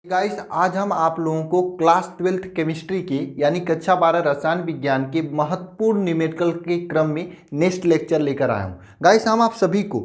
Guys आज हम आप लोगों को क्लास 12th केमिस्ट्री के यानी कक्षा 12 रसायन विज्ञान के महत्वपूर्ण न्यूमेरिकल के क्रम में नेक्स्ट लेक्चर लेकर आया हूँ। गाइस हम आप सभी को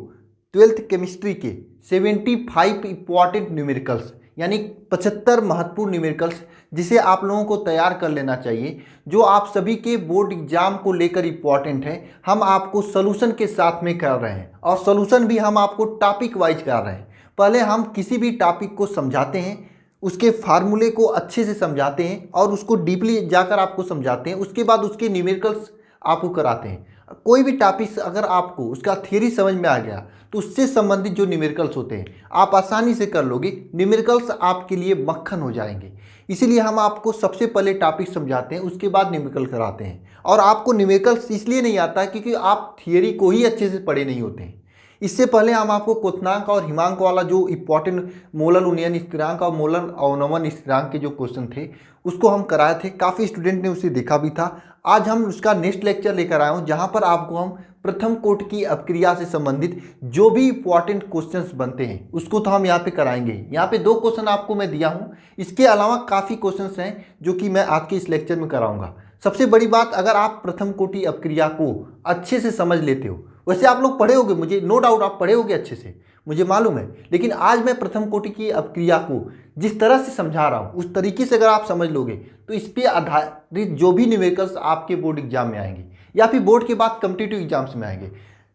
12th केमिस्ट्री के 75 इंपॉर्टेंट न्यूमेरिकल्स यानी 75 महत्वपूर्ण न्यूमेरिकल्स जिसे आप लोगों को तैयार कर लेना चाहिए, जो आप सभी के बोर्ड एग्जाम को लेकर इंपॉर्टेंट है। हम आपको सोल्यूशन के साथ में कर रहे हैं और सोल्यूशन भी हम आपको टॉपिक वाइज कर रहे हैं। पहले हम किसी भी टॉपिक को समझाते हैं, उसके फार्मूले को अच्छे से समझाते हैं और उसको डीपली जाकर आपको समझाते हैं। उसके बाद उसके न्यूमेरिकल्स आपको कराते हैं। कोई भी टॉपिक अगर आपको उसका थ्योरी समझ में आ गया तो उससे संबंधित जो न्यूमेरिकल्स होते हैं आप आसानी से कर लोगे। न्यूमेरिकल्स आपके लिए मक्खन हो जाएंगे। इसीलिए हम आपको सबसे पहले टॉपिक समझाते हैं, उसके बाद न्यूमेरिकल कराते हैं। और आपको न्यूमेरिकल्स इसलिए नहीं आता है क्योंकि आप थियरी को ही अच्छे से पढ़े नहीं होते हैं। इससे पहले हम आपको क्वथनांक और हिमांक वाला जो इंपॉर्टेंट मोलर उन्नयन स्थिरांक और मोलर अवनमन स्थिरांक के जो क्वेश्चन थे उसको हम कराए थे। काफ़ी स्टूडेंट ने उसे देखा भी था। आज हम उसका नेक्स्ट लेक्चर लेकर आए हूँ जहाँ पर आपको हम प्रथम कोटि की अपक्रिया से संबंधित जो भी इंपॉर्टेंट क्वेश्चंस बनते हैं उसको तो हम यहाँ पे कराएंगे। यहाँ पे 2 क्वेश्चन आपको मैं दिया हूँ, इसके अलावा काफ़ी क्वेश्चंस हैं जो कि मैं आज के इस लेक्चर में कराऊंगा। सबसे बड़ी बात, अगर आप प्रथम कोटि अपक्रिया को अच्छे से समझ लेते हो, वैसे आप लोग पढ़े होगे, मुझे नो डाउट आप पढ़े होगे अच्छे से, मुझे मालूम है, लेकिन आज मैं प्रथम कोटि की अपक्रिया को जिस तरह से समझा रहा हूँ उस तरीके से अगर आप समझ लोगे तो इस पर आधारित जो भी न्यूमेरिकल्स आपके बोर्ड एग्जाम में आएंगे या फिर बोर्ड के बाद कॉम्पिटिटिव एग्जाम्स में आएंगे।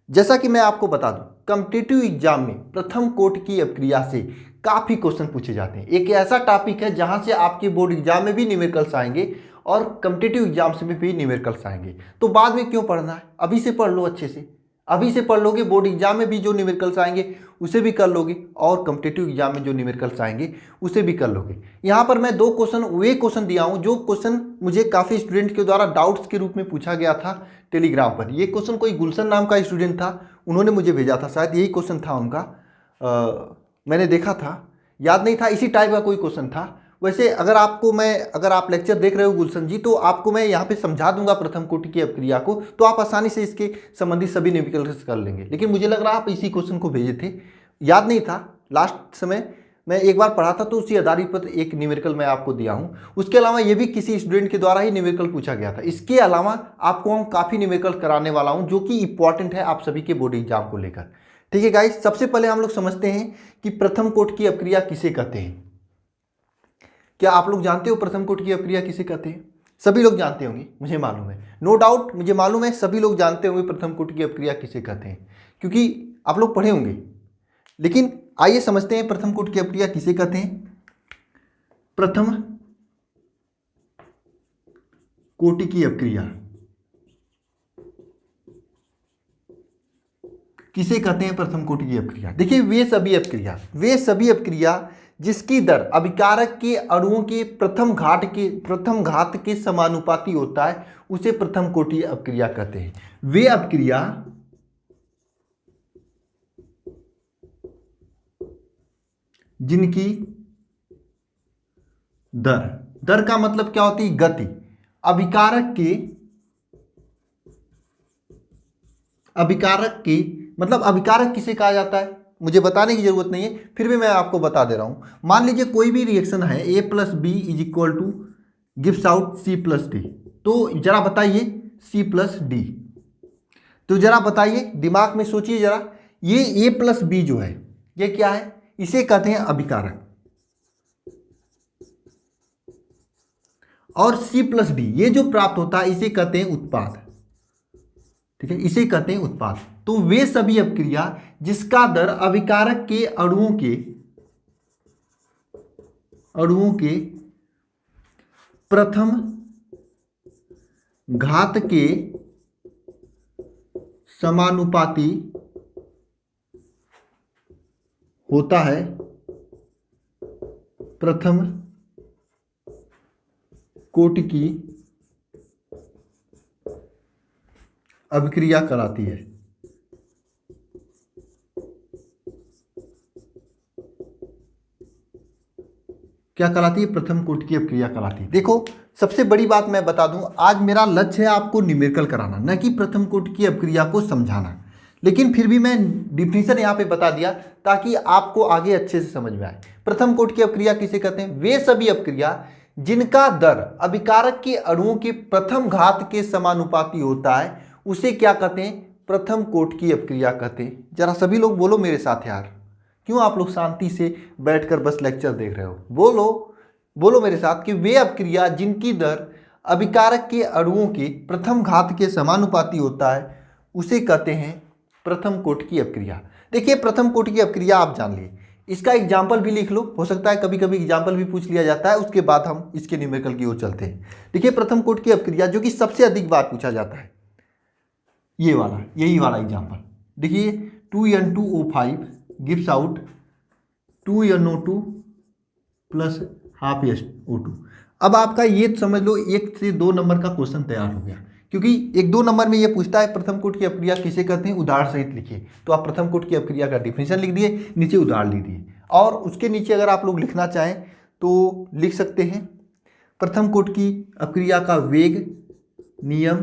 जैसा कि मैं आपको बता दूं, कॉम्पिटिटिव एग्जाम में प्रथम कोटि की अपक्रिया से काफ़ी क्वेश्चन पूछे जाते हैं। एक ऐसा टॉपिक है जहाँ से आपके बोर्ड एग्जाम में भी न्यूमेरिकल्स आएंगे और कॉम्पिटिटिव एग्जाम्स में भी न्यूमेरिकल्स आएंगे। तो बाद में क्यों पढ़ना है, अभी से पढ़ लो अच्छे से। अभी से पढ़ लोगे, बोर्ड एग्जाम में भी जो न्यूमेरिकल्स आएंगे उसे भी कर लोगे और कॉम्पिटिटिव एग्जाम में जो न्यूमेरिकल्स आएंगे उसे भी कर लोगे। यहाँ पर मैं 2 क्वेश्चन वे क्वेश्चन दिया हूँ जो क्वेश्चन मुझे काफ़ी स्टूडेंट के द्वारा डाउट्स के रूप में पूछा गया था टेलीग्राम पर। ये क्वेश्चन कोई गुलशन नाम का स्टूडेंट था, उन्होंने मुझे भेजा था, शायद यही क्वेश्चन था उनका। मैंने देखा था, याद नहीं था, इसी टाइप का कोई क्वेश्चन था। वैसे अगर आप लेक्चर देख रहे हो गुलशन जी, तो आपको मैं यहाँ पे समझा दूंगा प्रथम कोटि की अपक्रिया को, तो आप आसानी से इसके संबंधित सभी न्यूमेरिकल्स कर लेंगे। लेकिन मुझे लग रहा आप इसी क्वेश्चन को भेजे थे, याद नहीं था। लास्ट समय मैं एक बार पढ़ा था तो उसी आधारित पर एक न्यूमेरिकल मैं आपको दिया हूँ। उसके अलावा ये भी किसी स्टूडेंट के द्वारा ही न्यूमेरिकल पूछा गया था। इसके अलावा आपको हम काफ़ी न्यूमेरिकल कराने वाला हूँ जो कि इंपॉर्टेंट है आप सभी के बोर्ड एग्जाम को लेकर। ठीक है गाइस, सबसे पहले हम लोग समझते हैं कि प्रथम कोटि की अपक्रिया किसे कहते हैं। क्या आप लोग जानते हो प्रथम कोटि की अपक्रिया किसे कहते हैं? सभी लोग जानते होंगे, मुझे मालूम है, नो डाउट मुझे मालूम है सभी लोग जानते होंगे प्रथम कोटि की अपक्रिया किसे कहते हैं, क्योंकि आप लोग पढ़े होंगे। लेकिन आइए समझते हैं प्रथम कोटि की अपक्रिया किसे कहते हैं। प्रथम कोटि की अपक्रिया किसे कहते हैं? प्रथम कोटि की अपक्रिया, देखिए वे सभी अपक्रिया जिसकी दर अभिकारक के अणुओं के प्रथम घात के समानुपाती होता है उसे प्रथम कोटि अपक्रिया कहते हैं। वे अपक्रिया जिनकी दर का मतलब क्या होती है? गति। अभिकारक के मतलब अभिकारक किसे कहा जाता है मुझे बताने की जरूरत नहीं है, फिर भी मैं आपको बता दे रहा हूं। मान लीजिए कोई भी रिएक्शन है, A + B = gives out C+D, तो जरा बताइए C+D, तो जरा बताइए, दिमाग में सोचिए जरा, ये A + B जो है ये क्या है? इसे कहते हैं अभिकारक। और C+D ये जो प्राप्त होता है इसे कहते हैं उत्पाद। ठीक है, इसे कहते हैं उत्पाद। तो वे सभी अपक्रिया जिसका दर अभिकारक के अणुओं के प्रथम घात के समानुपाती होता है, प्रथम कोटि की अभिक्रिया कराती है। क्या कराती है? प्रथम कोटि की अपक्रिया कराती है। देखो सबसे बड़ी बात मैं बता दूं, आज मेरा लक्ष्य है आपको न्यूमेरिकल कराना, न कि प्रथम कोटि की अपक्रिया को समझाना। लेकिन फिर भी मैं डिफिनीशन यहाँ पे बता दिया ताकि आपको आगे अच्छे से समझ में आए। प्रथम कोटि की अपक्रिया किसे कहते हैं? वे सभी अपक्रिया जिनका दर अभिकारक के अणुओं के प्रथम घात के समानुपाती होता है उसे क्या कहते हैं? प्रथम कोटि की अपक्रिया कहते हैं। जरा सभी लोग बोलो मेरे साथ यार, क्यों आप लोग शांति से बैठकर बस लेक्चर देख रहे हो? बोलो बोलो मेरे साथ कि वे अपक्रिया जिनकी दर अभिकारक के अणुओं के प्रथम घात के समानुपाती होता है उसे कहते हैं प्रथम कोटि की अपक्रिया। देखिए प्रथम कोटि की अपक्रिया आप जान लिए, इसका एग्जाम्पल भी लिख लो, हो सकता है कभी कभी एग्जाम्पल भी पूछ लिया जाता है, उसके बाद हम इसके न्यूमेरिकल की ओर चलते हैं। देखिए प्रथम कोटि की अपक्रिया जो कि सबसे अधिक बार पूछा जाता है, ये वाला, यही वाला एग्जाम्पल देखिए 2N2O5 gives out 2NO2 plus half SO2। अब आपका ये समझ लो 1 से 2 नंबर का क्वेश्चन तैयार हो गया, क्योंकि 1-2 नंबर में ये पूछता है प्रथम कोटि की अपक्रिया किसे कहते हैं, उदाहरण सहित लिखिए। तो आप प्रथम कोटि की अपक्रिया का डिफिनीशन लिख दिए, नीचे उदाहरण लिख दिए, और उसके नीचे अगर आप लोग लिखना चाहें तो लिख सकते हैं प्रथम कोटि की अपक्रिया का वेग नियम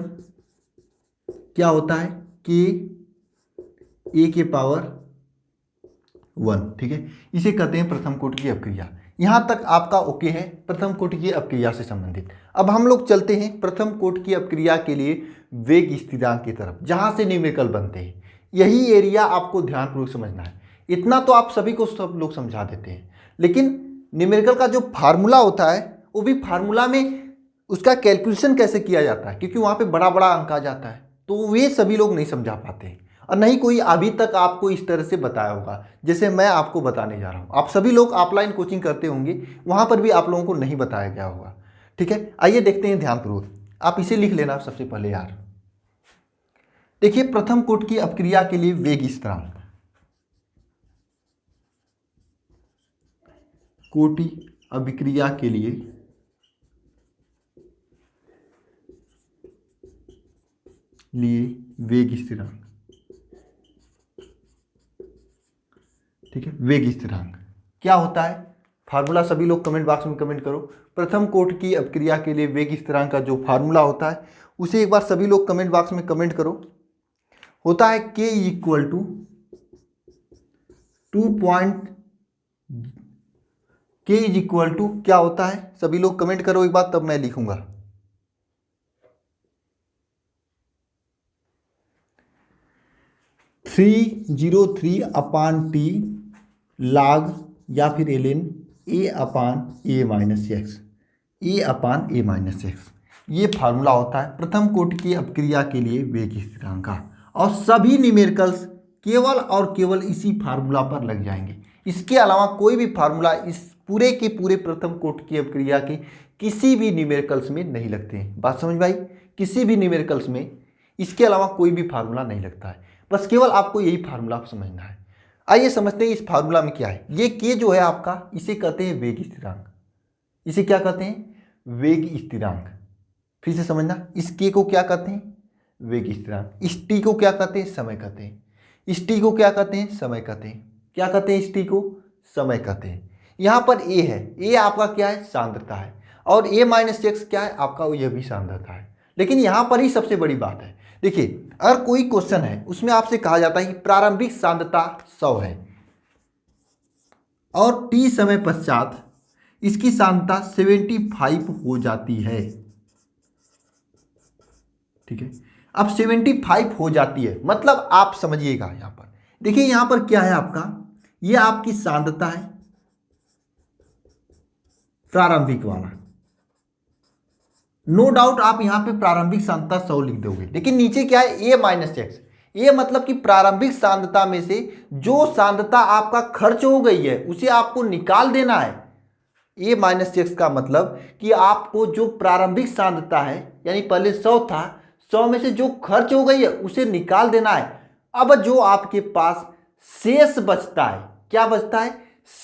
क्या होता है, K(a)⁻1, ठीक है, इसे कहते हैं प्रथम कोटि की अपक्रिया। यहाँ तक आपका ओके है प्रथम कोटि की अपक्रिया से संबंधित। अब हम लोग चलते हैं प्रथम कोटि की अपक्रिया के लिए वेग स्थिरांक की तरफ, जहाँ से न्यूमेरिकल बनते हैं। यही एरिया आपको ध्यानपूर्वक समझना है। इतना तो आप सभी को सब लोग समझा देते हैं, लेकिन न्यूमेरिकल का जो फार्मूला होता है वो भी फार्मूला में उसका कैलकुलेशन कैसे किया जाता है, क्योंकि वहाँ पर बड़ा बड़ा अंक आ जाता है, तो वे सभी लोग नहीं समझा पाते हैं, और नहीं कोई अभी तक आपको इस तरह से बताया होगा जैसे मैं आपको बताने जा रहा हूँ। आप सभी लोग ऑफलाइन कोचिंग करते होंगे, वहाँ पर भी आप लोगों को नहीं बताया गया होगा, ठीक है। आइए देखते हैं ध्यानपूर्वक, आप इसे लिख लेना सबसे पहले यार। देखिए प्रथम कोटि की अपक्रिया के लिए वेग स्थिरांक, कोटि अभिक्रिया के लिए वेग स्थिरांक, ठीक है। वेग स्थिरांक क्या होता है, फार्मूला सभी लोग कमेंट बॉक्स में कमेंट करो। प्रथम कोटि की अपक्रिया के लिए वेग स्थिरांक का जो फार्मूला होता है उसे एक बार सभी लोग कमेंट बॉक्स में कमेंट करो। होता है K = 2 क्या होता है, सभी लोग कमेंट करो एक बार, तब मैं लिखूंगा। 303/T log या फिर ln A/A-x, ये फार्मूला होता है प्रथम कोटि की अपक्रिया के लिए वेग स्थिरांक का, और सभी न्यूमेरिकल्स केवल और केवल इसी फार्मूला पर लग जाएंगे। इसके अलावा कोई भी फार्मूला इस पूरे के पूरे प्रथम कोटि की अपक्रिया के किसी भी न्यूमेरिकल्स में नहीं लगते हैं। बात समझ भाई, किसी भी न्यूमेरिकल्स में इसके अलावा कोई भी फार्मूला नहीं लगता है, बस केवल आपको यही फार्मूला समझना है। आइए समझते हैं इस फार्मूला में क्या है। ये K जो है आपका, इसे कहते हैं वेग स्थिरांक। इसे क्या कहते हैं, वेग स्थिरांक। फिर से समझना, इस K को क्या कहते हैं, वेग स्थिरांक। इस T को क्या कहते हैं, समय कहते हैं। इस T को क्या कहते हैं, समय कहते हैं। क्या कहते हैं, इस T को समय कहते हैं। यहाँ पर A है, A आपका क्या है, सांद्रता है, और A-x क्या है आपका, यह भी सांद्रता है। लेकिन यहाँ पर ही सबसे बड़ी बात है, देखिए अगर कोई क्वेश्चन है उसमें आपसे कहा जाता है कि प्रारंभिक सांद्रता 100 है और T समय पश्चात इसकी सांद्रता 75 हो जाती है, ठीक है। अब 75 हो जाती है मतलब आप समझिएगा, यहाँ पर देखिए, यहाँ पर क्या है आपका, ये आपकी सांद्रता है प्रारंभिक वाला, नो डाउट आप यहां पे प्रारंभिक सांद्रता 100 लिख दोगे, लेकिन नीचे क्या है, A-x। ये मतलब कि प्रारंभिक सांद्रता में से जो सांद्रता आपका खर्च हो गई है उसे आपको निकाल देना है। A-x का मतलब कि आपको जो प्रारंभिक सांद्रता है, यानी पहले 100 था, 100 में से जो खर्च हो गई है उसे निकाल देना है। अब जो आपके पास शेष बचता है, क्या बचता है,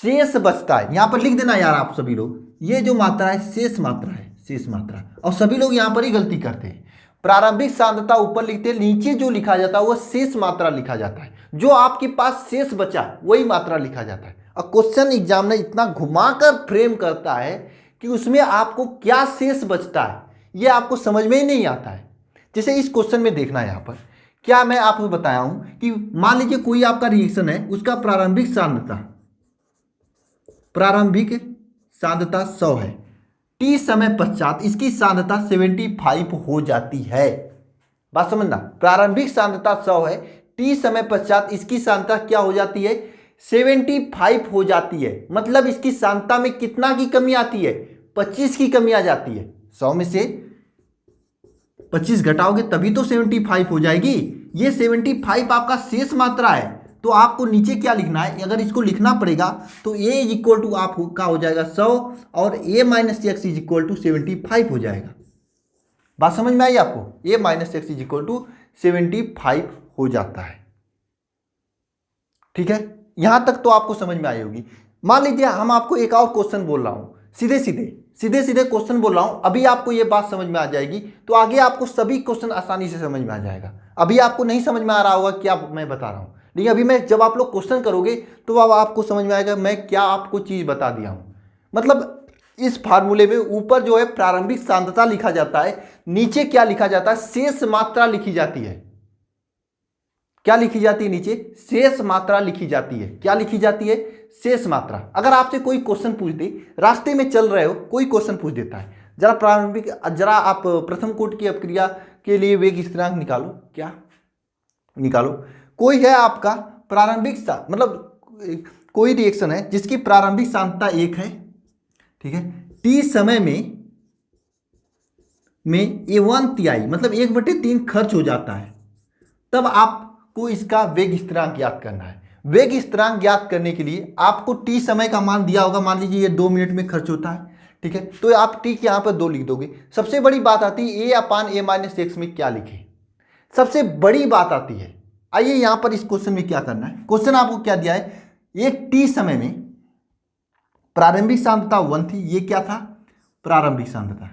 शेष बचता है। यहां पर लिख देना यार आप सभी लोग, ये जो मात्रा है शेष मात्रा है, शेष मात्रा। और सभी लोग यहां पर ही गलती करते हैं, प्रारंभिक सांद्रता ऊपर लिखते हैं, नीचे जो लिखा जाता है वो शेष मात्रा लिखा जाता है। जो आपके पास शेष बचा वही मात्रा लिखा जाता है। और क्वेश्चन एग्जामिनर इतना घुमाकर फ्रेम करता है कि उसमें आपको क्या शेष बचता है ये आपको समझ में ही नहीं आता है। जैसे इस क्वेश्चन में देखना है यहाँ पर क्या मैं आपको बताया हूं कि मान लीजिए कोई आपका रिएक्शन है, उसका प्रारंभिक सांद्रता 100 है, टी समय पश्चात इसकी सांद्रता 75 हो जाती है। बात समझना, प्रारंभिक सांद्रता 100 है, टी समय पश्चात इसकी सांद्रता क्या हो जाती है, 75 हो जाती है। मतलब इसकी सांद्रता में कितना की कमी आती है, 25 की कमी आ जाती है। 100 में से 25 घटाओगे तभी तो 75 हो जाएगी। ये 75 आपका शेष मात्रा है। तो आपको नीचे क्या लिखना है, अगर इसको लिखना पड़ेगा तो a इज इक्वल टू आपका हो जाएगा 100 और a minus x is equal to 75 हो जाएगा। बात समझ में आई आपको, a minus x is equal to 75 हो जाता है। ठीक है, यहां तक तो आपको समझ में आई होगी। मान लीजिए हम आपको एक और क्वेश्चन बोल रहा हूं, सीधे सीधे क्वेश्चन बोल रहा हूं, अभी आपको ये बात समझ में आ जाएगी तो आगे आपको सभी क्वेश्चन आसानी से समझ में आ जाएगा। अभी आपको नहीं समझ में आ रहा होगा क्या मैं बता रहा हूं, लेकिन अभी मैं जब आप लोग क्वेश्चन करोगे तो अब आपको समझ में आएगा मैं क्या आपको चीज बता दिया हूं। मतलब इस फार्मूले में ऊपर जो है प्रारंभिक सांद्रता लिखा जाता है, नीचे क्या लिखा जाता है, शेष मात्रा लिखी जाती है। क्या लिखी जाती है नीचे, शेष मात्रा लिखी जाती है। क्या लिखी जाती है, शेष मात्रा। अगर आपसे कोई क्वेश्चन पूछ दे, रास्ते में चल रहे हो कोई क्वेश्चन पूछ देता है, जरा आप प्रथम कोटि की अपक्रिया के लिए वेग स्थिरांक निकालो, क्या निकालो। कोई है आपका प्रारंभिक मतलब कोई रिएक्शन है जिसकी प्रारंभिक सांद्रता 1 है, ठीक है, टी समय में A1 तिहाई मतलब 1/3 खर्च हो जाता है, तब आपको इसका वेग स्थिरांक ज्ञात करना है। वेग स्थिरांक ज्ञात करने के लिए आपको टी समय का मान दिया होगा, मान लीजिए ये 2 मिनट में खर्च होता है, ठीक है, तो आप टी के यहाँ पर 2 लिख दोगे। सबसे बड़ी बात आती है a/a-x में क्या लिखे, सबसे बड़ी बात आती है। आइए यहाँ पर इस क्वेश्चन में क्या करना है, क्वेश्चन आपको क्या दिया है, एक टी समय में प्रारंभिक सांद्रता 1 थी, ये क्या था, प्रारंभिक सांद्रता,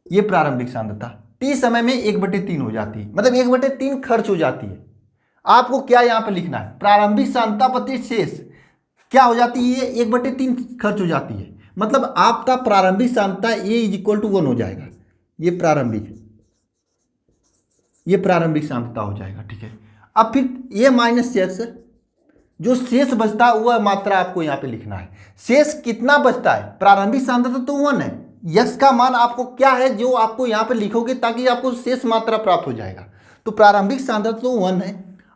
ये प्रारंभिक सांद्रता टी समय में 1/3 हो जाती है, मतलब 1/3 खर्च हो जाती है। आपको क्या यहां पर लिखना है, प्रारंभिक सांद्रता बटे शेष क्या हो जाती है, 1/3 खर्च हो जाती है। मतलब आपका प्रारंभिक सांद्रता a इज इक्वल टू 1 हो जाएगा, ये प्रारंभिक सांद्रता हो जाएगा, ठीक है। अब फिर a माइनस एक्स जो शेष बचता है वह मात्रा आपको यहाँ पे लिखना है। शेष कितना बचता है, प्रारंभिक सांद्रता तो 1 है, यक्स का मान आपको क्या है जो आपको यहाँ पे लिखोगे ताकि आपको शेष मात्रा प्राप्त हो जाएगा। तो प्रारंभिक सांद्रता तो 1 है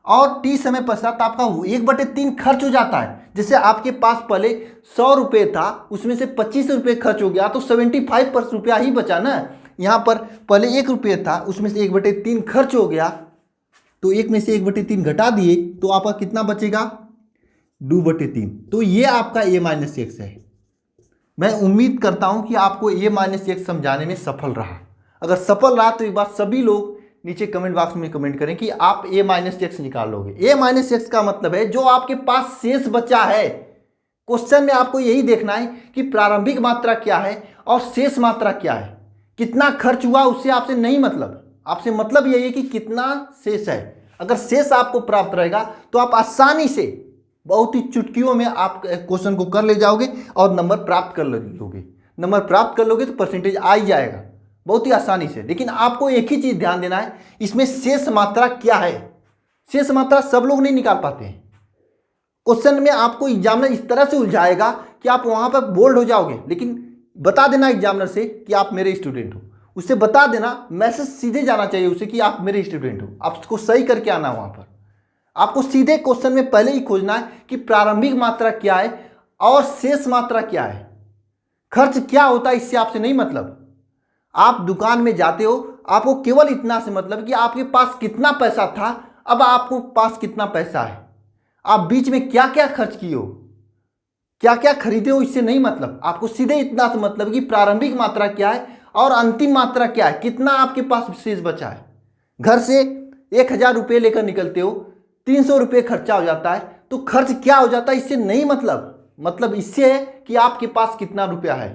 और टी समय पश्चात आपका 1/3 खर्च हो जाता है। जैसे आपके पास पहले 100 रुपये था, उसमें से 25 रुपये खर्च हो गया तो 75% रुपया ही बचा ना। यहाँ पर पहले 1 रुपये था, उसमें से 1/3 खर्च हो गया, तो 1 में से 1/3 घटा दिए तो आपका कितना बचेगा, 2/3। तो ये आपका a माइनस एक्स है। मैं उम्मीद करता हूं कि आपको a माइनस एक्स समझाने में सफल रहा। अगर सफल रहा तो एक बार सभी लोग नीचे कमेंट बॉक्स में कमेंट करें कि आप a माइनस एक्स निकाल लोगे। a माइनस एक्स का मतलब है जो आपके पास शेष बचा है। क्वेश्चन में आपको यही देखना है कि प्रारंभिक मात्रा क्या है और शेष मात्रा क्या है। कितना खर्च हुआ उससे आपसे नहीं मतलब, आपसे मतलब यही है कि कितना शेष है। अगर शेष आपको प्राप्त रहेगा तो आप आसानी से बहुत ही चुटकियों में आप क्वेश्चन को कर ले जाओगे और नंबर प्राप्त कर लोगे। नंबर प्राप्त कर लोगे तो परसेंटेज आ ही जाएगा बहुत ही आसानी से। लेकिन आपको एक ही चीज ध्यान देना है, इसमें शेष मात्रा क्या है। शेष मात्रा सब लोग नहीं निकाल पाते हैं। क्वेश्चन में आपको एग्जामिनर इस तरह से उलझाएगा कि आप वहां पर बोल्ड हो जाओगे, लेकिन बता देना एग्जामिनर से कि आप मेरे स्टूडेंट हो, उसे बता देना, मैसेज सीधे जाना चाहिए उसे कि आप मेरे स्टूडेंट हो। आप उसको सही करके आना वहां पर। आपको सीधे क्वेश्चन में पहले ही खोजना है कि प्रारंभिक मात्रा क्या है और शेष मात्रा क्या है, खर्च क्या होता है, इससे आपसे नहीं मतलब। आप दुकान में जाते हो, आपको केवल इतना से मतलब कि आपके पास कितना पैसा था, अब आपको पास कितना पैसा है, आप बीच में क्या क्या खर्च किए हो, क्या क्या खरीदे हो, इससे नहीं मतलब। आपको सीधे इतना से मतलब कि प्रारंभिक मात्रा क्या है और अंतिम मात्रा क्या है, कितना आपके पास शेष बचा है। घर से 1000 रुपये लेकर निकलते हो, 300 रुपये खर्चा हो जाता है, तो खर्च क्या हो जाता है इससे नहीं मतलब इससे है कि आपके पास कितना रुपया है,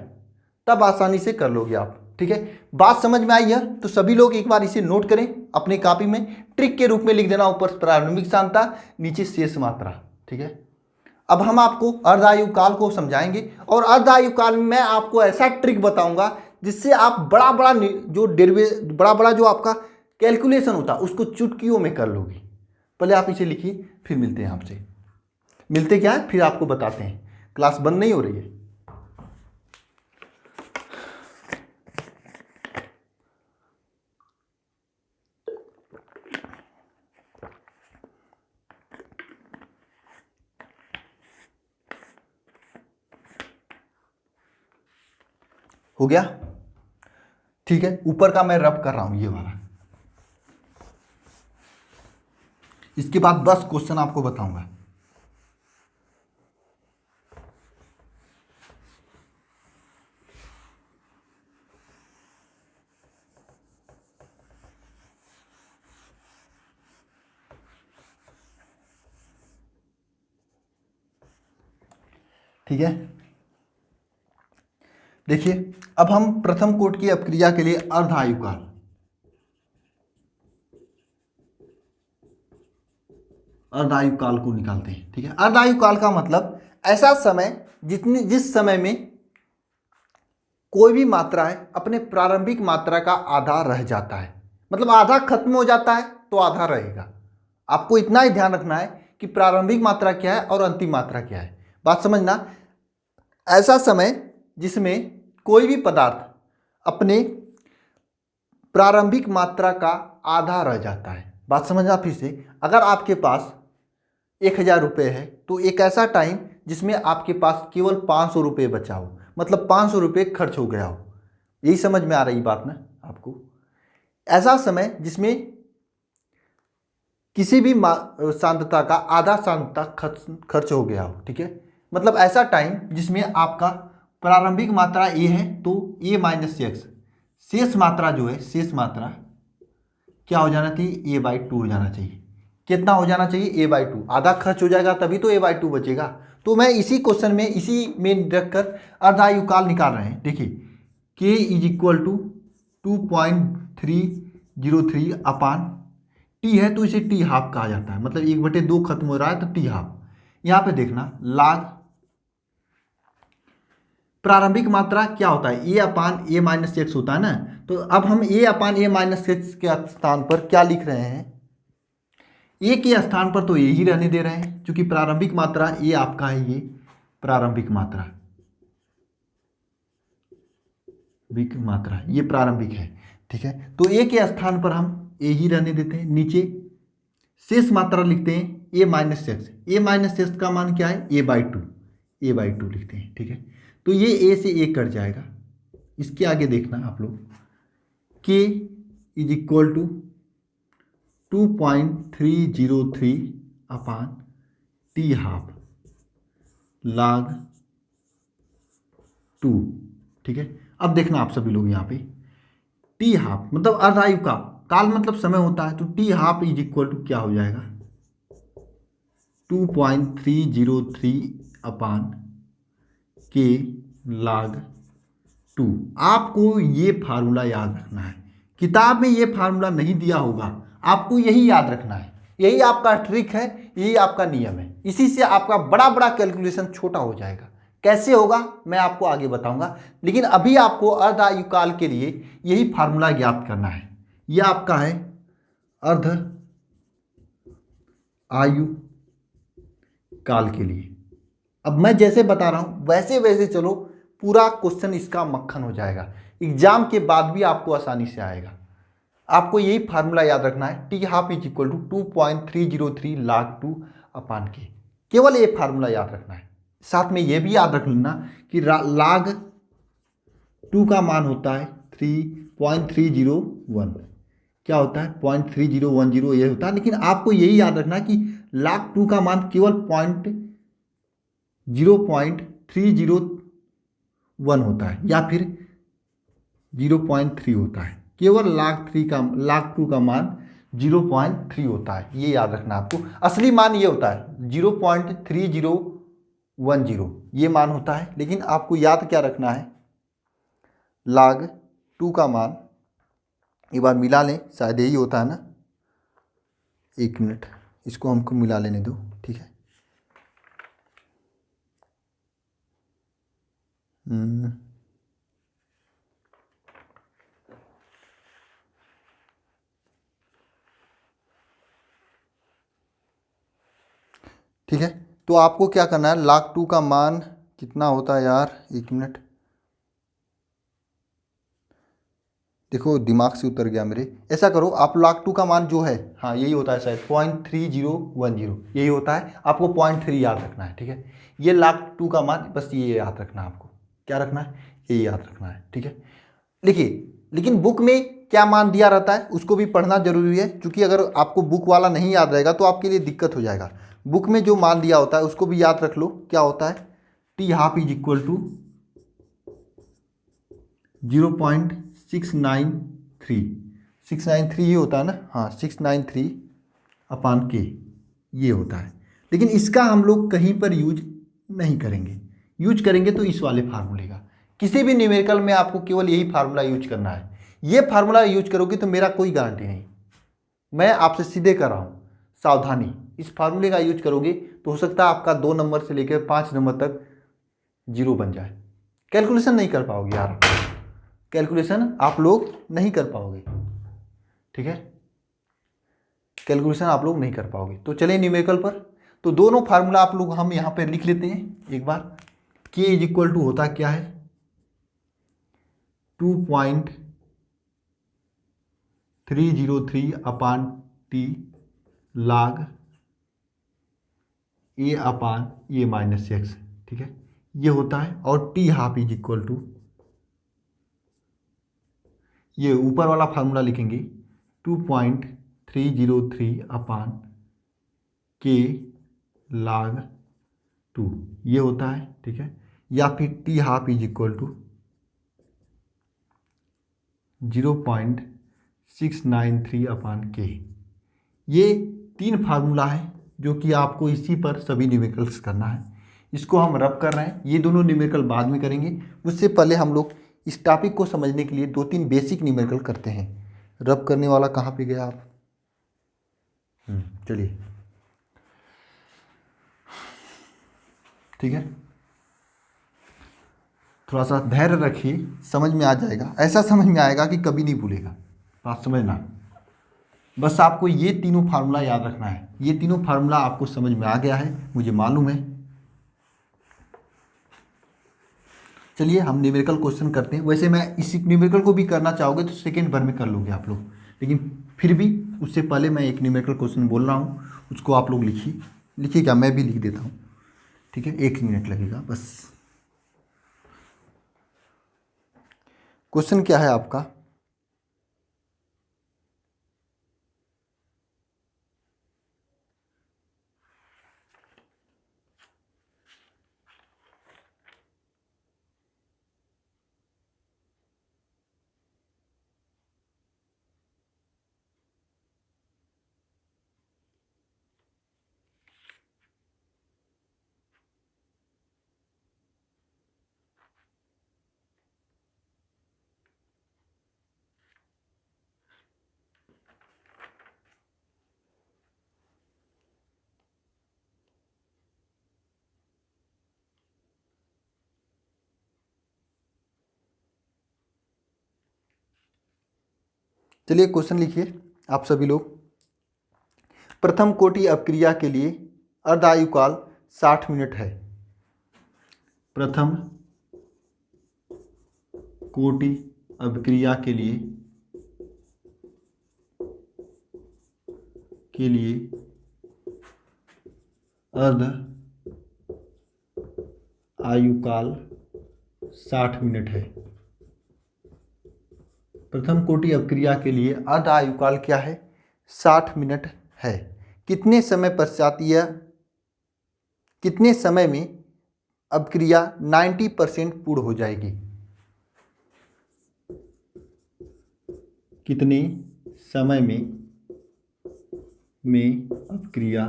तब आसानी से कर लोगे आप। ठीक है, बात समझ में आई है तो सभी लोग एक बार इसे नोट करें अपने कॉपी में, ट्रिक के रूप में लिख देना, ऊपर प्रारंभिक सांद्रता, नीचे शेष मात्रा। ठीक है, अब हम आपको अर्धायु काल को समझाएंगे और अर्धायु काल में मैं आपको ऐसा ट्रिक बताऊंगा जिससे आप बड़ा बड़ा जो आपका कैलकुलेशन होता है उसको चुटकियों में कर लोगी। पहले आप इसे लिखिए, फिर मिलते हैं आपसे। मिलते क्या है फिर आपको बताते हैं। क्लास बंद नहीं हो रही है। हो गया? ठीक है, ऊपर का मैं रब कर रहा हूं ये वाला। इसके बाद 10 क्वेश्चन आपको बताऊंगा। ठीक है, देखिए अब हम प्रथम कोट की अपक्रिया के लिए अर्ध आयुकाल, अर्धायुकाल को निकालते हैं। ठीक है, अर्धायुकाल का मतलब ऐसा समय जिस समय में कोई भी मात्रा है अपने प्रारंभिक मात्रा का आधा रह जाता है, मतलब आधा खत्म हो जाता है तो आधा रहेगा। आपको इतना ही ध्यान रखना है कि प्रारंभिक मात्रा क्या है और अंतिम मात्रा क्या है। बात समझना, ऐसा समय जिसमें कोई भी पदार्थ अपने प्रारंभिक मात्रा का आधा रह जाता है। बात समझना फिर से, अगर आपके पास 1000 रुपये है तो एक ऐसा टाइम जिसमें आपके पास केवल 500 रुपये बचा हो, मतलब 500 रुपये खर्च हो गया हो। यही समझ में आ रही बात ना आपको? ऐसा समय जिसमें किसी भी सांद्रता का आधा सांद्रता खर्च हो गया हो। ठीक है, मतलब ऐसा टाइम जिसमें आपका प्रारंभिक मात्रा ए है तो ए माइनस एक्स, शेष मात्रा जो है शेष मात्रा क्या हो जाना चाहिए, a/2 हो जाना चाहिए। कितना हो जाना चाहिए, a/2। आधा खर्च हो जाएगा तभी तो a/2 बचेगा। तो मैं इसी क्वेश्चन में इसी में रखकर अर्धायुकाल निकाल रहे हैं। देखिए k is equal to 2.303 upon t है तो इसे टी हाफ कहा जाता है, मतलब 1/2 खत्म हो रहा है तो टी हाफ। यहाँ पे देखना लाग प्रारंभिक मात्रा क्या होता है, ए अपान ए माइनस एक्स होता है ना। तो अब हम ए अपान ए माइनस एक्स के स्थान पर क्या लिख रहे हैं, ए के स्थान पर तो ए ही रहने दे रहे हैं, क्योंकि प्रारंभिक मात्रा ए आपका है, ये प्रारंभिक मात्रा ये प्रारंभिक है। ठीक है, तो ए के स्थान पर हम ए ही रहने देते हैं। नीचे शेष मात्रा लिखते हैं ए माइनस एक्स। ए माइनस एक्स का मान क्या है, a/2, a/2 लिखते हैं। ठीक है, तो ये ए से ए कट जाएगा। इसके आगे देखना आप लोग, k is equal to 2.303 upon t half log 2। ठीक है, अब देखना आप सभी लोग यहाँ पे टी हाफ मतलब अर्धायु का काल मतलब समय होता है, तो t half is equal to क्या हो जाएगा, 2.303 अपान के log 2। आपको ये फार्मूला याद रखना है, किताब में ये फार्मूला नहीं दिया होगा, आपको यही याद रखना है। यही आपका ट्रिक है, यही आपका नियम है। इसी से आपका बड़ा बड़ा कैलकुलेशन छोटा हो जाएगा। कैसे होगा मैं आपको आगे बताऊंगा, लेकिन अभी आपको अर्ध आयुकाल के लिए यही फार्मूला ज्ञात करना है। यह आपका है अर्ध आयु काल के लिए। अब मैं जैसे बता रहा हूं वैसे वैसे चलो, पूरा क्वेश्चन इसका मक्खन हो जाएगा। एग्जाम के बाद भी आपको आसानी से आएगा। आपको यही फार्मूला याद रखना है, t half is equal to 2.303 log 2 upon k. केवल ये फार्मूला याद रखना है। साथ में ये भी याद रख लेना कि log 2 का मान होता है 3.301। क्या होता है 0.3010 ये होता है, लेकिन आपको यही याद रखना कि log 2 का मान केवल 0.301 होता है या फिर 0.3 होता है। केवल log 2 का मान 0.3 होता है, ये याद रखना आपको। असली मान ये होता है 0.3010 ये मान होता है, लेकिन आपको याद क्या रखना है, log 2 का मान एक बार मिला लें, शायद यही होता है ना। एक मिनट, इसको हमको मिला लेने दो। ठीक है, तो आपको क्या करना है, log 2 का मान कितना होता है यार, एक मिनट, देखो दिमाग से उतर गया मेरे। ऐसा करो आप log 2 का मान जो है, हाँ यही होता है शायद 0.3010, यही होता है, आपको 0.3 याद रखना है, ठीक है। ये log 2 का मान बस ये याद रखना है, आपको क्या रखना है, ये याद रखना है, ठीक है। लिखिए, लेकिन बुक में क्या मान दिया रहता है उसको भी पढ़ना जरूरी है, क्योंकि अगर आपको बुक वाला नहीं याद रहेगा तो आपके लिए दिक्कत हो जाएगा। बुक में जो मान दिया होता है उसको भी याद रख लो, क्या होता है, T12 इज इक्वल टू 0.693, 693 ही होता है ना, हाँ 693 अपान के, ये होता है। लेकिन इसका हम लोग कहीं पर यूज नहीं करेंगे, यूज करेंगे तो इस वाले फार्मूले का। किसी भी न्यूमेरिकल में आपको केवल यही फार्मूला यूज करना है। ये फार्मूला यूज करोगे तो मेरा कोई गारंटी नहीं, मैं आपसे सीधे कर रहा हूँ, सावधानी। इस फार्मूले का यूज करोगे तो हो सकता है आपका 2 नंबर से लेकर 5 नंबर तक जीरो बन जाए। कैलकुलेशन नहीं कर पाओगे यार, कैलकुलेशन आप लोग नहीं कर पाओगे, ठीक है, कैलकुलेशन आप लोग नहीं कर पाओगे। तो चलिए न्यूमेरिकल पर, तो दोनों फार्मूला आप लोग हम यहाँ पर लिख लेते हैं एक बार। के इज इक्वल टू होता क्या है, 2.303 अपान टी log ए अपान ए माइनस एक्स, ठीक है, ये होता है। और T12 इज इक्वल टू, ये ऊपर वाला फार्मूला लिखेंगे 2.303 अपान के log 2, ये होता है, ठीक है। या फिर T12 इज इक्वल टू 0.693 अपान के। ये 3 फार्मूला है जो कि आपको इसी पर सभी न्यूमेरिकल्स करना है। इसको हम रब कर रहे हैं, ये दोनों न्यूमेरिकल बाद में करेंगे। उससे पहले हम लोग इस टॉपिक को समझने के लिए 2-3 बेसिक न्यूमेरिकल करते हैं। रब करने वाला कहाँ पे गया आप, चलिए, ठीक है, थोड़ा सा धैर्य रखिए, समझ में आ जाएगा। ऐसा समझ में आएगा कि कभी नहीं भूलेगा, बात समझना। बस आपको ये तीनों फार्मूला याद रखना है। ये तीनों फार्मूला आपको समझ में आ गया है, मुझे मालूम है। चलिए हम न्यूमेरिकल क्वेश्चन करते हैं। वैसे मैं इसी न्यूमेरिकल को भी करना चाहोगे तो सेकंड भर में कर लोगे आप लोग, लेकिन फिर भी उससे पहले मैं एक न्यूमेरिकल क्वेश्चन बोल रहा हूँ, उसको आप लोग लिखिए। लिखिएगा, मैं भी लिख देता हूँ, ठीक है, 1 मिनट लगेगा बस। क्वेश्चन क्या है आपका, चलिए क्वेश्चन लिखिए आप सभी लोग। प्रथम कोटि अपक्रिया के लिए अर्ध आयुकाल 60 मिनट है। प्रथम कोटि अपक्रिया के लिए अर्ध आयुकाल 60 मिनट है। प्रथम कोटि अपक्रिया के लिए अर्ध आयुकाल क्या है, 60 मिनट है। कितने समय पश्चात यह, कितने समय में अपक्रिया 90% पूर्ण हो जाएगी, कितने समय में अपक्रिया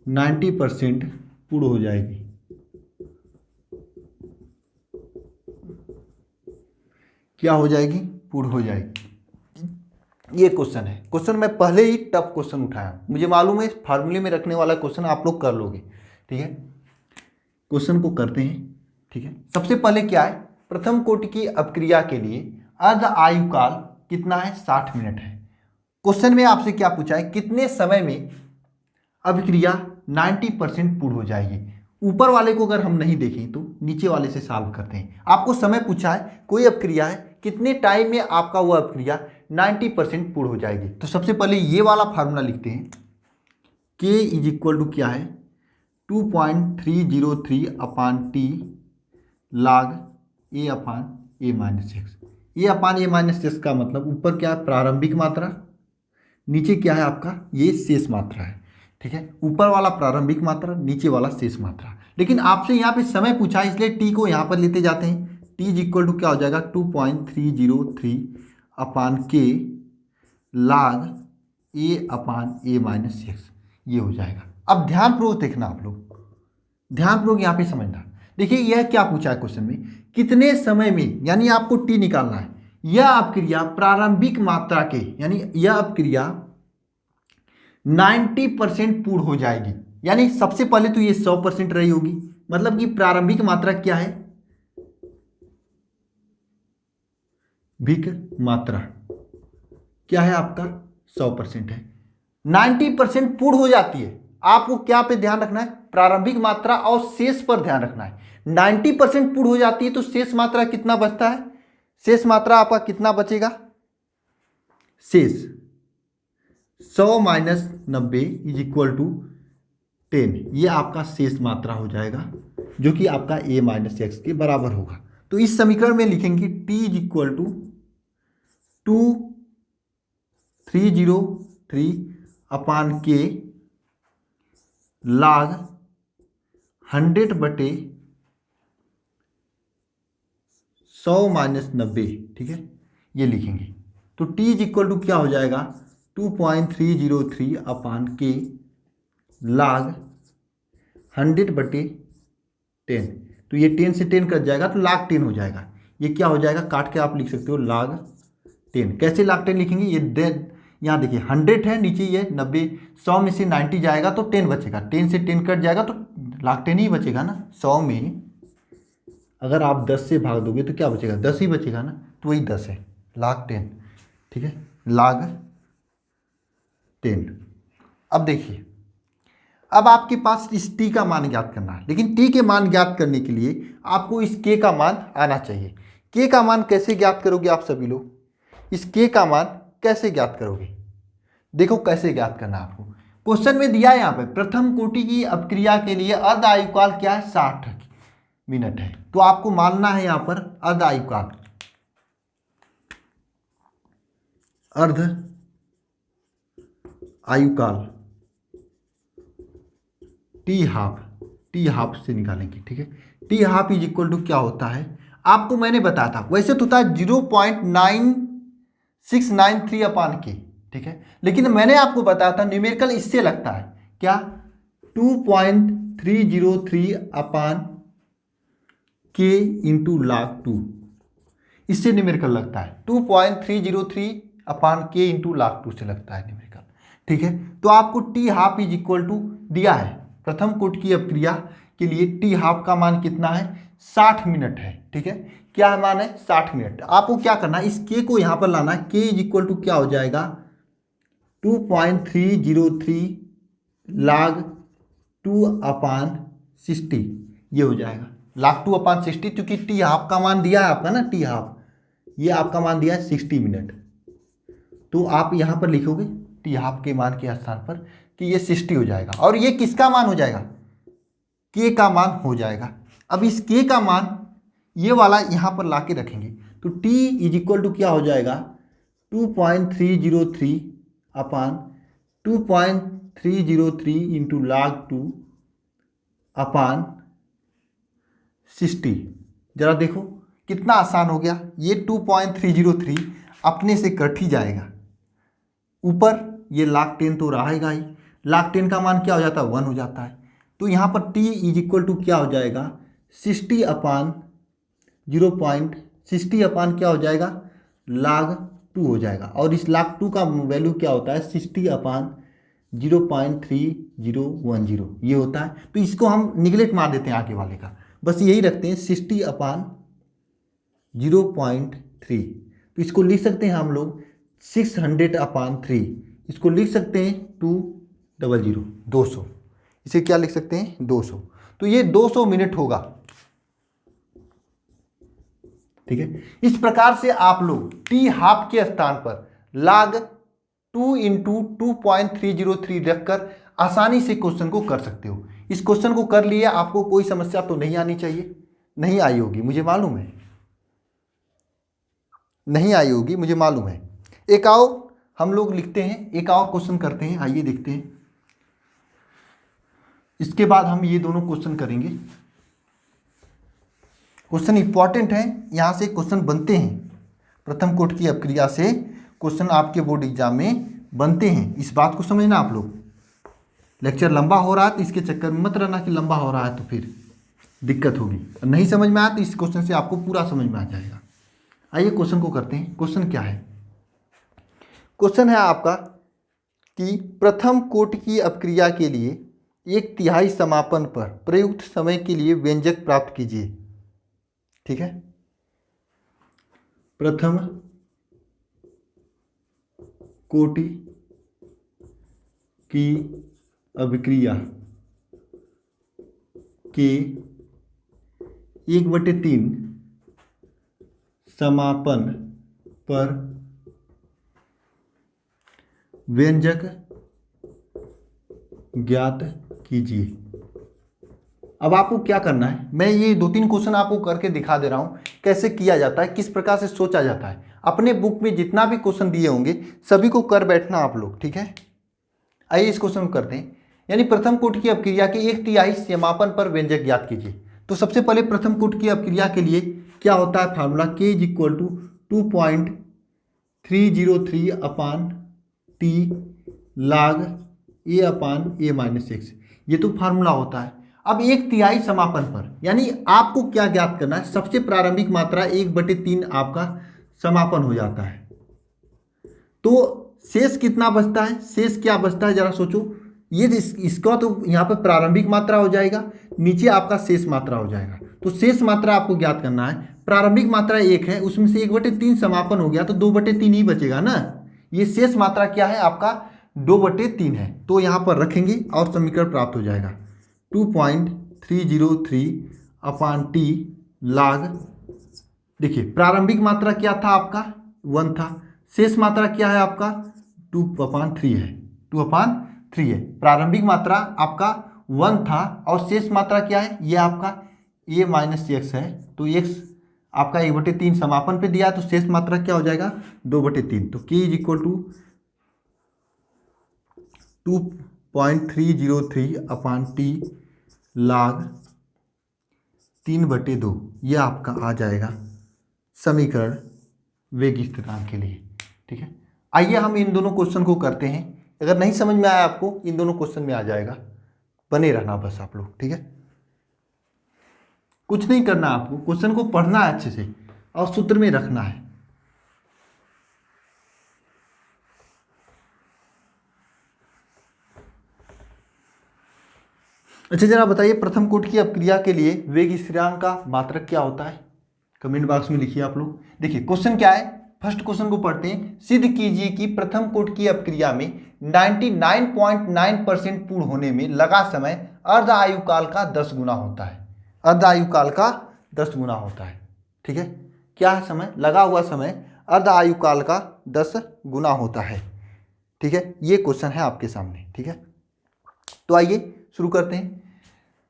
90% पूर्ण हो जाएगी। क्या हो जाएगी, पूर्ण हो जाएगी। ये क्वेश्चन है। क्वेश्चन मैं पहले ही टफ क्वेश्चन उठाया, मुझे मालूम है फार्मूले में रखने वाला क्वेश्चन आप लोग कर लोगे, ठीक है। क्वेश्चन को करते हैं, ठीक है। सबसे पहले क्या है, प्रथम कोटि की अपक्रिया के लिए अर्ध आयुकाल कितना है, 60 मिनट है। क्वेश्चन में आपसे क्या पूछा है, कितने समय में अभिक्रिया 90% पूर्ण हो जाएगी। ऊपर वाले को अगर हम नहीं देखें तो नीचे वाले से सॉल्व करते हैं। आपको समय पूछा है, कोई अभिक्रिया है, कितने टाइम में आपका वह अभिक्रिया 90% पूर्ण हो जाएगी। तो सबसे पहले ये वाला फार्मूला लिखते हैं, K इज इक्वल टू क्या है 2.303 upon T log A upon A minus x. A upon A minus x का मतलब ऊपर क्या है प्रारंभिक मात्रा, नीचे क्या है आपका ये शेष मात्रा है। ठीक है, ऊपर वाला प्रारंभिक मात्रा, नीचे वाला शेष मात्रा। लेकिन आपसे यहाँ पे समय पूछा है इसलिए टी को यहाँ पर लेते जाते हैं। टी इज इक्वल टू क्या हो जाएगा 2.303 अपान के log A upon A minus x, ये हो जाएगा। अब ध्यानपूर्वक देखना, आप लोग ध्यानपूर्वक यहाँ पे समझना। देखिए यह क्या पूछा है क्वेश्चन में, कितने समय में, यानी आपको टी निकालना है। यह अपक्रिया प्रारंभिक मात्रा के, यानी यह अपक्रिया 90% पूर्ण हो जाएगी। यानी सबसे पहले तो ये 100% रही होगी, मतलब कि प्रारंभिक मात्रा क्या है, भिक मात्रा क्या है आपका 100% है। 90% पूर्ण हो जाती है। आपको क्या पे ध्यान रखना है, प्रारंभिक मात्रा और शेष पर ध्यान रखना है। 90% पूर्ण हो जाती है तो शेष मात्रा कितना बचता है, शेष मात्रा आपका कितना बचेगा, शेष 100 माइनस 90 इज इक्वल टू 10, ये आपका शेष मात्रा हो जाएगा जो कि आपका a माइनस एक्स के बराबर होगा। तो इस समीकरण में लिखेंगे t इज इक्वल टू 2303 अपान के log 100/100 माइनस 90। ठीक है, ये लिखेंगे। तो t इज इक्वल टू क्या हो जाएगा 2.303 अपान के log 100/10। तो ये 10 से 10 कट जाएगा तो log 10 हो जाएगा। ये क्या हो जाएगा, काट के आप लिख सकते हो log 10। कैसे log 10 लिखेंगे, ये यहाँ देखिए 100 है, नीचे ये 90, 100 में से 90 जाएगा तो 10 बचेगा, 10 से 10 कट जाएगा तो log 10 ही बचेगा ना। 100 में अगर आप 10 से भाग दोगे तो क्या बचेगा, 10 ही बचेगा ना, तो वही 10 है log 10। ठीक है, log 10। अब देखिए, अब आपके पास इस t का मान ज्ञात करना है, लेकिन t के मान ज्ञात करने के लिए आपको इस k का मान आना चाहिए। k का मान कैसे ज्ञात करोगे आप सभी लोग, इस k का मान कैसे ज्ञात करोगे, देखो कैसे ज्ञात करना आपको। क्वेश्चन में दिया है यहाँ पे प्रथम कोटि की अपक्रिया के लिए अर्ध आयुकाल क्या है 60 मिनट है। तो आपको मानना है यहाँ पर अर्ध आयुकाल, अर्ध आयुकाल टी हाफ से निकालेंगे। ठीक है, t half is equal to क्या होता है, आपको मैंने बताया था, वैसे तो होता है 0.9693 अपान के। ठीक है, लेकिन मैंने आपको बताया था न्यूमेरिकल इससे लगता है क्या 2.303 अपान के इंटू log 2, इससे न्यूमेरिकल लगता है 2.303 अपान के इंटू log 2 से लगता है न्यूमेरिकल। ठीक है, तो आपको t half is equal to दिया है, प्रथम कोटि की अपक्रिया के लिए टी हाफ का मान कितना है 60 मिनट है। ठीक है, क्या मान है 60 मिनट। आपको क्या करना है, इस के को यहाँ पर लाना है, के इज इक्वल टू क्या हो जाएगा 2.303 log 2 अपान 60, ये हो जाएगा log 2 अपान 60, क्योंकि टी हाफ का मान दिया है आपका ना, टी हाफ ये आपका मान दिया है 60 मिनट। तो आप यहाँ पर लिखोगे टी हाफ के मान के स्थान पर कि ये 60 हो जाएगा, और ये किसका मान हो जाएगा, के का मान हो जाएगा। अब इस के का मान ये वाला यहाँ पर ला के रखेंगे तो t इज इक्वल टू क्या हो जाएगा 2.303 अपान 2.303 इंटू log 2 अपान 60। जरा देखो कितना आसान हो गया, ये 2.303 अपने से कट ही जाएगा, ऊपर ये log 10 तो रहेगा ही, log 10 का मान क्या हो जाता है 1 हो जाता है। तो यहाँ पर t इज इक्वल टू क्या हो जाएगा 60 अपान 0.60 अपान क्या हो जाएगा log 2 हो जाएगा, और इस log 2 का वैल्यू क्या होता है 60 अपान 0.3010 ये होता है। तो इसको हम निगलेक्ट मार देते हैं आगे वाले का, बस यही रखते हैं 60 अपान 0.3। तो इसको लिख सकते हैं हम लोग 600/3, इसको लिख सकते हैं 200, 200। इसे क्या लिख सकते हैं 200। तो ये 200 मिनट होगा, ठीक है। इस प्रकार से आप लोग टी हाफ के स्थान पर log 2 × 2.303 रखकर आसानी से क्वेश्चन को कर सकते हो। इस क्वेश्चन को कर लिए, आपको कोई समस्या तो नहीं आनी चाहिए, नहीं आई होगी मुझे मालूम है, नहीं आई होगी मुझे मालूम है। एक आओ हम लोग लिखते हैं, एक और क्वेश्चन करते हैं, आइए देखते हैं। इसके बाद हम ये दोनों क्वेश्चन करेंगे। क्वेश्चन इंपॉर्टेंट है, यहां से क्वेश्चन बनते हैं, प्रथम कोटि की अपक्रिया से क्वेश्चन आपके बोर्ड एग्जाम में बनते हैं। इस बात को समझना आप लोग। लेक्चर लंबा हो रहा है तो इसके चक्कर में मत रहना कि लंबा हो रहा है तो फिर दिक्कत होगी। नहीं समझ में आया तो इस क्वेश्चन से आपको पूरा समझ में आ जाएगा। आइए क्वेश्चन को करते हैं। क्वेश्चन क्या है? क्वेश्चन है आपका कि प्रथम कोटि की अपक्रिया के लिए 1/3 समापन पर प्रयुक्त समय के लिए व्यंजक प्राप्त कीजिए। ठीक है, प्रथम कोटि की अभिक्रिया के 1/3 समापन पर व्यंजक ज्ञात कीजिए। अब आपको क्या करना है, मैं ये 2-3 क्वेश्चन आपको करके दिखा दे रहा हूं कैसे किया जाता है, किस प्रकार से सोचा जाता है। अपने बुक में जितना भी क्वेश्चन दिए होंगे सभी को कर बैठना आप लोग, ठीक है। आइए इस क्वेश्चन को करते हैं। यानी प्रथम कोटि की अपक्रिया के 1/3 समापन पर व्यंजक ज्ञात कीजिए। तो सबसे पहले प्रथम कोटि की अपक्रिया के लिए क्या होता है formula, K = 2.303/T log A/A-x, ये तो फार्मूला होता है। अब 1/3 समापन पर, यानी आपको क्या ज्ञात करना है, सबसे प्रारंभिक मात्रा 1/3 आपका समापन हो जाता है। तो शेष कितना बचता है, शेष क्या बचता है जरा सोचो। ये इसका तो यहाँ पर प्रारंभिक मात्रा हो जाएगा, नीचे आपका शेष मात्रा हो जाएगा। तो शेष मात्रा आपको ज्ञात करना है। प्रारंभिक मात्रा 1 है, उसमें से 1/3 समापन हो गया तो 2/3 ही बचेगा ना। ये शेष मात्रा क्या है आपका 2/3 है। तो यहाँ पर रखेंगे और समीकरण प्राप्त हो जाएगा 2.303/T log, देखिए प्रारंभिक मात्रा क्या था आपका 1 था, शेष मात्रा क्या है आपका 2/3 है, 2/3 है। प्रारंभिक मात्रा आपका 1 था और शेष मात्रा क्या है, ये आपका A-x है। तो x आपका 1/3 समापन पे दिया तो शेष मात्रा क्या हो जाएगा 2/3। तो K = 2.303/T log 3/2, यह आपका आ जाएगा समीकरण वेग स्थिरांक के लिए। ठीक है, आइए हम इन दोनों क्वेश्चन को करते हैं। अगर नहीं समझ में आया आपको, इन दोनों क्वेश्चन में आ जाएगा, बने रहना बस आप लोग, ठीक है। कुछ नहीं करना आपको, क्वेश्चन को पढ़ना है अच्छे से और सूत्र में रखना है। अच्छा जरा बताइए, प्रथम कोटि की अपक्रिया के लिए वेग स्थिरांक का मात्रक क्या होता है? कमेंट बॉक्स में लिखिए आप लोग। देखिए क्वेश्चन क्या है, फर्स्ट क्वेश्चन को पढ़ते हैं। सिद्ध कीजिए कि प्रथम कोटि की अपक्रिया में 99.9% पूर्ण होने में लगा समय अर्ध आयु काल का 10 गुना होता है। अर्ध आयु काल का 10 गुना होता है, ठीक है। क्या है समय, लगा हुआ समय अर्ध आयु काल का 10 गुना होता है, ठीक है। ये क्वेश्चन है आपके सामने, ठीक है। तो आइए शुरू करते हैं।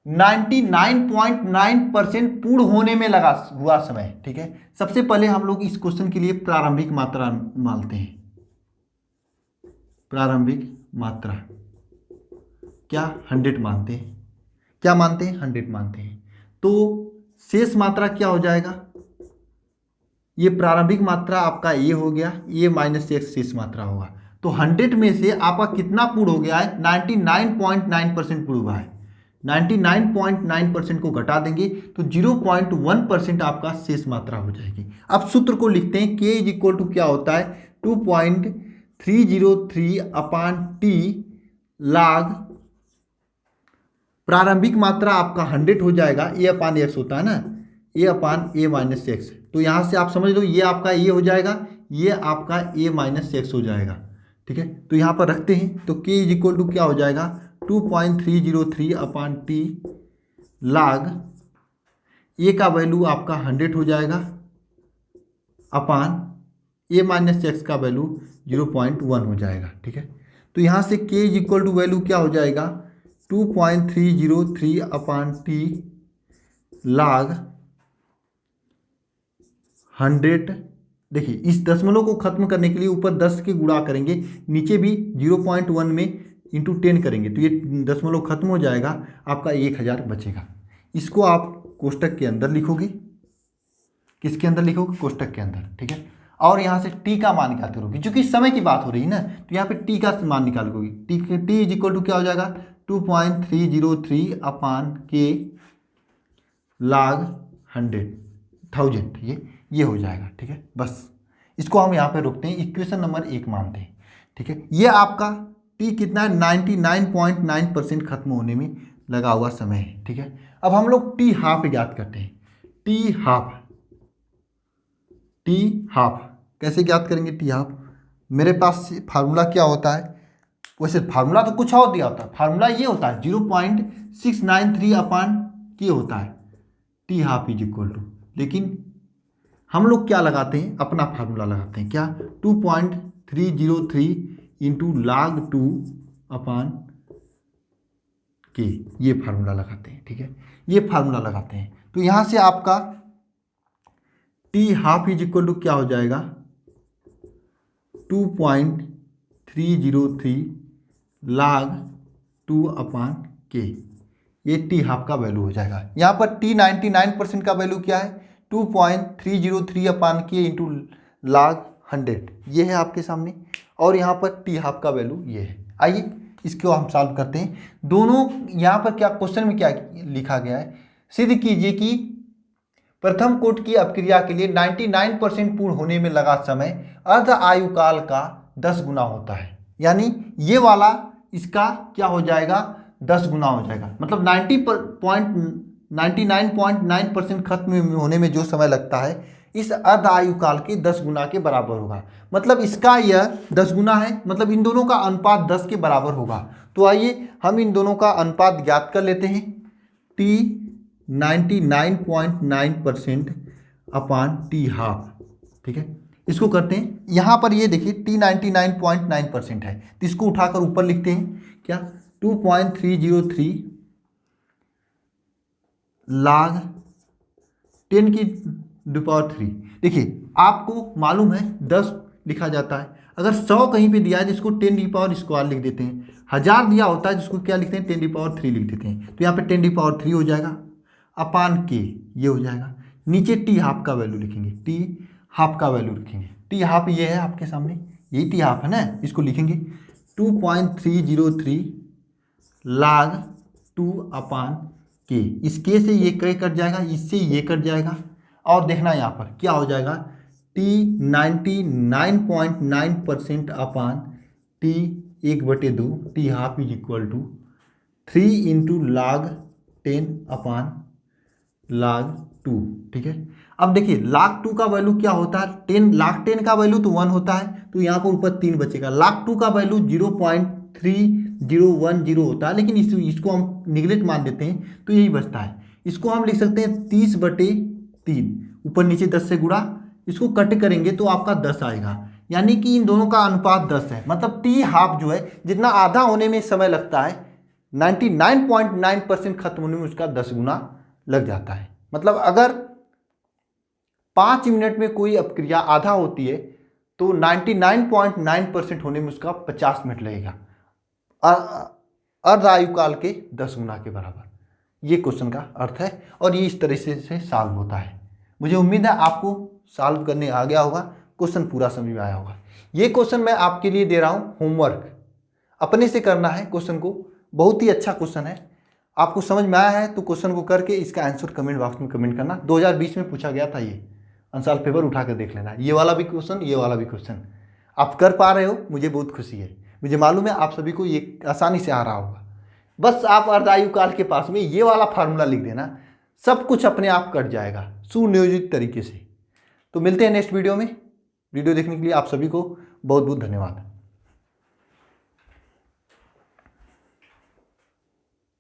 99.9% पूर्ण होने में लगा हुआ समय, ठीक है। सबसे पहले हम लोग इस क्वेश्चन के लिए प्रारंभिक मात्रा मानते हैं। प्रारंभिक मात्रा क्या 100 मानते हैं, क्या मानते हैं 100 मानते हैं। तो शेष मात्रा क्या हो जाएगा, ये प्रारंभिक मात्रा आपका ये हो गया, ये -x शेष मात्रा होगा। तो 100 में से आपका कितना पूर्ण हो गया है, 99.9% पूर्ण हुआ है। 99.9% को घटा देंगे तो 0.1% आपका शेष मात्रा हो जाएगी। अब सूत्र को लिखते हैं, K = क्या होता है 2.303/T log, प्रारंभिक मात्रा आपका 100 हो जाएगा, A/x होता है ना, A/A-x। तो यहाँ से आप समझ लो, ये आपका ये हो जाएगा, ये आपका a माइनस एक्स हो जाएगा। ठीक है, तो यहाँ पर रखते हैं तो k इज इक्वल टू क्या हो जाएगा 2.303 अपान टी लाग ए का वैल्यू आपका 100 हो जाएगा अपान ए माइनस एक्स का वैल्यू 0.1 हो जाएगा। ठीक है, तो यहाँ से k is equal to value क्या हो जाएगा 2.303 अपान टी लाग 100। देखिए इस दशमलव को खत्म करने के लिए ऊपर 10 के गुणा करेंगे, नीचे भी 0.1 में इंटू 10 करेंगे तो ये दशमलव खत्म हो जाएगा, आपका 1000 बचेगा। इसको आप कोष्टक के अंदर लिखोगे, किसके अंदर लिखोगे कोष्टक के अंदर। ठीक है, और यहाँ से टी का मान निकालते रहोगे, क्योंकि समय की बात हो रही है ना, तो यहाँ पे टी का मान निकालोगे। टी इज इक्वल टू क्या हो जाएगा 2.303 अपान के लाग 1000 ये हो जाएगा। ठीक है, बस इसको हम यहाँ पे रोकते हैं, इक्वेशन नंबर 1 मानते हैं। ठीक है, ये आपका टी कितना है 99.9% खत्म होने में लगा हुआ समय है। ठीक है, अब हम लोग टी हाफ ज्ञात करते हैं। टी हाफ कैसे ज्ञात करेंगे टी हाफ? मेरे पास फार्मूला क्या होता है, वैसे फार्मूला तो कुछ और दिया होता है, फार्मूला ये होता है 0.693 अपान के होता है t half is equal to, लेकिन हम लोग क्या लगाते हैं अपना फार्मूला लगाते हैं, क्या 2.303 इंटू लाग 2 अपान के, ये फार्मूला लगाते हैं। ठीक है, ये फार्मूला लगाते हैं तो यहाँ से आपका t half is equal to क्या हो जाएगा 2.303 लाग 2 अपान के, ये टी हाफ का वैल्यू हो जाएगा। यहाँ पर टी 99% का वैल्यू क्या है 2.303 अपान के इंटू लाग 100, ये है आपके सामने, और यहाँ पर टी हाफ का वैल्यू ये है। आइए इसको हम सॉल्व करते हैं। दोनों यहाँ पर क्या क्वेश्चन में क्या लिखा गया है, सिद्ध कीजिए कि प्रथम कोट की अपक्रिया के लिए 99% पूर्ण होने में लगा समय अर्ध आयु काल का 10 गुना होता है। यानी ये वाला इसका क्या हो जाएगा 10 गुना हो जाएगा, मतलब 99.9% खत्म होने में जो समय लगता है इस अर्ध आयु काल के 10 गुना के बराबर होगा। मतलब इसका यह 10 गुना है, मतलब इन दोनों का अनुपात 10 के बराबर होगा। तो आइए हम इन दोनों का अनुपात ज्ञात कर लेते हैं। T 99.9% upon t half. ठीक है, इसको करते हैं, यहाँ पर ये देखिए टी 99.9% है तो इसको उठाकर ऊपर लिखते हैं, क्या 2.303 लाग 10 की पावर 3। देखिए आपको मालूम है 10 लिखा जाता है, अगर 100 कहीं पे दिया है तो इसको 10 की पावर स्क्वायर लिख देते हैं, 1000 दिया होता है जिसको क्या लिखते हैं 10 की पावर 3 लिख देते हैं, तो यहाँ पे 10 की पावर 3 हो जाएगा अपान के, ये हो जाएगा। नीचे टी हाफ का वैल्यू लिखेंगे, टी हाफ का वैल्यू लिखेंगे, टी हाफ ये है आपके सामने, यही टी हाफ है ना, इसको लिखेंगे 2.303 लाग 2 अपान के, इस के से ये कट जाएगा, इससे ये कट जाएगा, और देखना यहाँ पर क्या हो जाएगा t 99.9% upon t 1/2 t half is equal to 3 into log 10 अपान लाग 2। ठीक है, अब देखिए लाग 2 का वैल्यू क्या होता है 10, लाग 10 का वैल्यू तो 1 होता है, तो यहाँ पर ऊपर 3 बचेगा। लाग 2 का वैल्यू 0.3010 होता है, लेकिन इसको हम निगलेक्ट मान देते हैं तो यही बचता है। इसको हम लिख सकते हैं 30/3, ऊपर नीचे 10 से गुणा, इसको कट करेंगे तो आपका 10 आएगा, यानी कि इन दोनों का अनुपात 10 है। मतलब टी हाफ जो है जितना आधा होने में समय लगता है 99.9% खत्म होने में उसका 10 गुना लग जाता है। मतलब अगर 5 मिनट में कोई अपक्रिया आधा होती है तो 99.9% होने में उसका 50 मिनट लगेगा, अर्ध आयु काल के 10 गुना के बराबर। ये क्वेश्चन का अर्थ है और ये इस तरह से सॉल्व होता है। मुझे उम्मीद है आपको सॉल्व करने आ गया होगा, क्वेश्चन पूरा समझ में आया होगा। ये क्वेश्चन मैं आपके लिए दे रहा हूँ होमवर्क, अपने से करना है क्वेश्चन को, बहुत ही अच्छा क्वेश्चन है। आपको समझ में आया है तो क्वेश्चन को करके इसका आंसर कमेंट बॉक्स में कमेंट करना। 2020 में पूछा गया था, ये आंसर पेपर उठा कर देख लेना, ये वाला भी क्वेश्चन, ये वाला भी क्वेश्चन। आप कर पा रहे हो, मुझे बहुत खुशी है। मुझे मालूम है आप सभी को ये आसानी से आ रहा होगा। बस आप अर्धायु काल के पास में ये वाला फार्मूला लिख देना, सब कुछ अपने आप कट जाएगा सुनियोजित तरीके से। तो मिलते हैं नेक्स्ट वीडियो में। वीडियो देखने के लिए आप सभी को बहुत बहुत धन्यवाद।